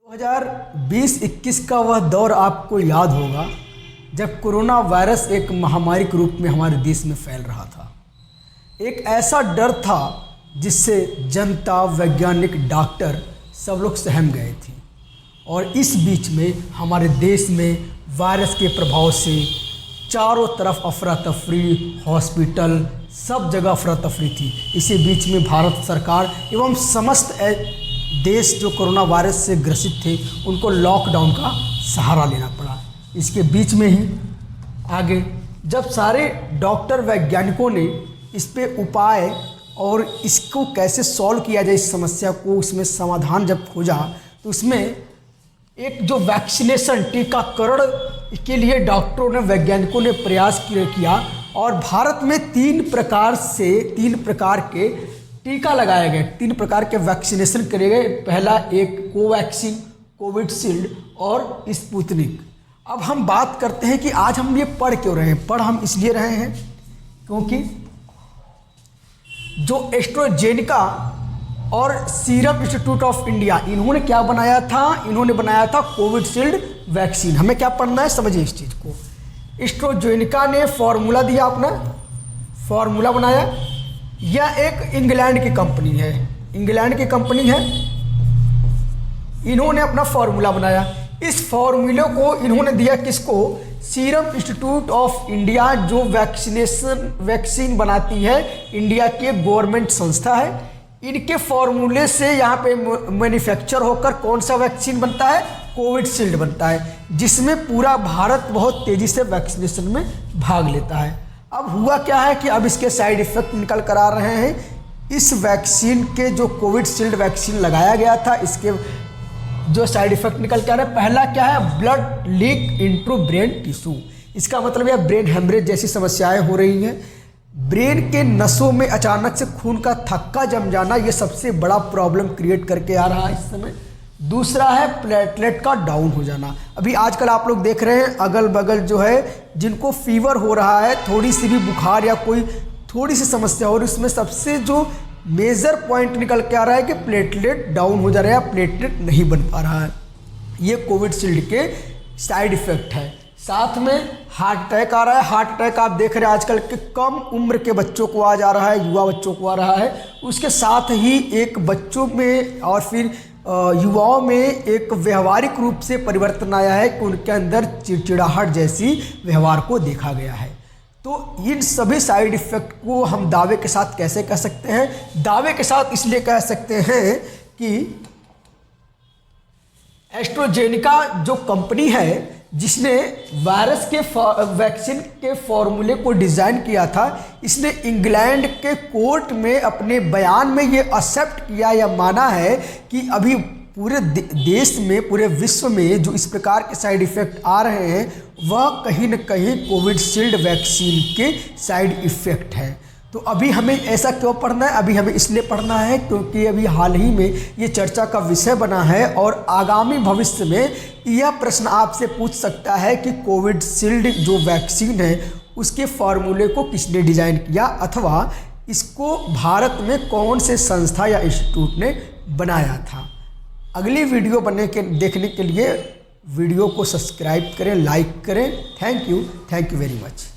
2020-21 का वह दौर आपको याद होगा जब कोरोना वायरस एक महामारी के रूप में हमारे देश में फैल रहा था। एक ऐसा डर था जिससे जनता, वैज्ञानिक, डॉक्टर सब लोग सहम गए थे। और इस बीच में हमारे देश में वायरस के प्रभाव से चारों तरफ अफरा तफरी, हॉस्पिटल, सब जगह अफरा तफरी थी। इसी बीच में भारत सरकार एवं समस्त देश जो कोरोना वायरस से ग्रसित थे उनको लॉकडाउन का सहारा लेना पड़ा। इसके बीच में ही आगे जब सारे डॉक्टर, वैज्ञानिकों ने इस पे उपाय और इसको कैसे सॉल्व किया जाए, इस समस्या को, उसमें समाधान जब खोजा तो उसमें एक जो वैक्सीनेशन, टीकाकरण के लिए डॉक्टरों ने, वैज्ञानिकों ने प्रयास किया और भारत में तीन प्रकार के टीका लगाए गए, 3 प्रकार के वैक्सीनेशन करे गए। पहला एक कोवैक्सीन, कोविशील्ड और स्पुतनिक। अब हम बात करते हैं कि आज हम ये पढ़ क्यों रहे हैं। पढ़ हम इसलिए रहे हैं क्योंकि जो एस्ट्राजेनेका और सीरम इंस्टीट्यूट ऑफ इंडिया, इन्होंने क्या बनाया था? इन्होंने बनाया था कोविशील्ड वैक्सीन। हमें क्या पढ़ना है, समझिए इस चीज़ को। एस्ट्राजेनेका ने फॉर्मूला दिया, अपना फॉर्मूला बनाया। यह एक इंग्लैंड की कंपनी है, इन्होंने अपना फॉर्मूला बनाया। इस फॉर्मूले को इन्होंने दिया किसको? सीरम इंस्टीट्यूट ऑफ इंडिया, जो वैक्सीन बनाती है, इंडिया की गवर्नमेंट संस्था है। इनके फॉर्मूले से यहाँ पे मैन्युफैक्चर होकर कौन सा वैक्सीन बनता है? कोविशील्ड बनता है, जिसमें पूरा भारत बहुत तेज़ी से वैक्सीनेशन में भाग लेता है। अब हुआ क्या है कि अब इसके साइड इफ़ेक्ट निकल कर आ रहे हैं। इस वैक्सीन के जो कोविशील्ड वैक्सीन लगाया गया था, इसके जो साइड इफ़ेक्ट निकल के आ रहे हैं, पहला क्या है? Blood leak into brain tissue. इसका मतलब यह ब्रेन हेमरेज जैसी समस्याएं हो रही हैं। ब्रेन के नसों में अचानक से खून का थक्का जम जाना, ये सबसे बड़ा प्रॉब्लम क्रिएट करके आ रहा है इस समय। दूसरा है प्लेटलेट का डाउन हो जाना। अभी आजकल आप लोग देख रहे हैं अगल बगल जो है, जिनको फीवर हो रहा है, थोड़ी सी भी बुखार या कोई थोड़ी सी समस्या हो रही, उसमें सबसे जो मेजर पॉइंट निकल के आ रहा है कि प्लेटलेट डाउन हो जा रहा है, प्लेटलेट नहीं बन पा रहा है। ये कोविशील्ड के साइड इफ़ेक्ट है। साथ में हार्ट अटैक आ रहा है। हार्ट अटैक आप देख रहे हैं आजकल के कम उम्र के बच्चों को आ जा रहा है, युवा बच्चों को आ रहा है। उसके साथ ही एक बच्चों में और फिर युवाओं में एक व्यवहारिक रूप से परिवर्तन आया है कि उनके अंदर चिड़चिड़ाहट जैसी व्यवहार को देखा गया है। तो इन सभी साइड इफ़ेक्ट को हम दावे के साथ कैसे कह सकते हैं? दावे के साथ इसलिए कह सकते हैं कि एस्ट्राजेनेका जो कंपनी है, जिसने वायरस के वैक्सीन के फॉर्मूले को डिज़ाइन किया था, इसने इंग्लैंड के कोर्ट में अपने बयान में ये एक्सेप्ट किया या माना है कि अभी पूरे देश में, पूरे विश्व में जो इस प्रकार के साइड इफ़ेक्ट आ रहे हैं, वह कहीं न कहीं कोविशील्ड वैक्सीन के साइड इफ़ेक्ट है। तो अभी हमें ऐसा क्यों पढ़ना है? अभी हमें इसलिए पढ़ना है क्योंकि अभी हाल ही में ये चर्चा का विषय बना है और आगामी भविष्य में यह प्रश्न आपसे पूछ सकता है कि कोविशील्ड जो वैक्सीन है, उसके फॉर्मूले को किसने डिज़ाइन किया, अथवा इसको भारत में कौन से संस्था या इंस्टीट्यूट ने बनाया था। अगली वीडियो देखने के लिए वीडियो को सब्सक्राइब करें, लाइक करें। Thank you very much.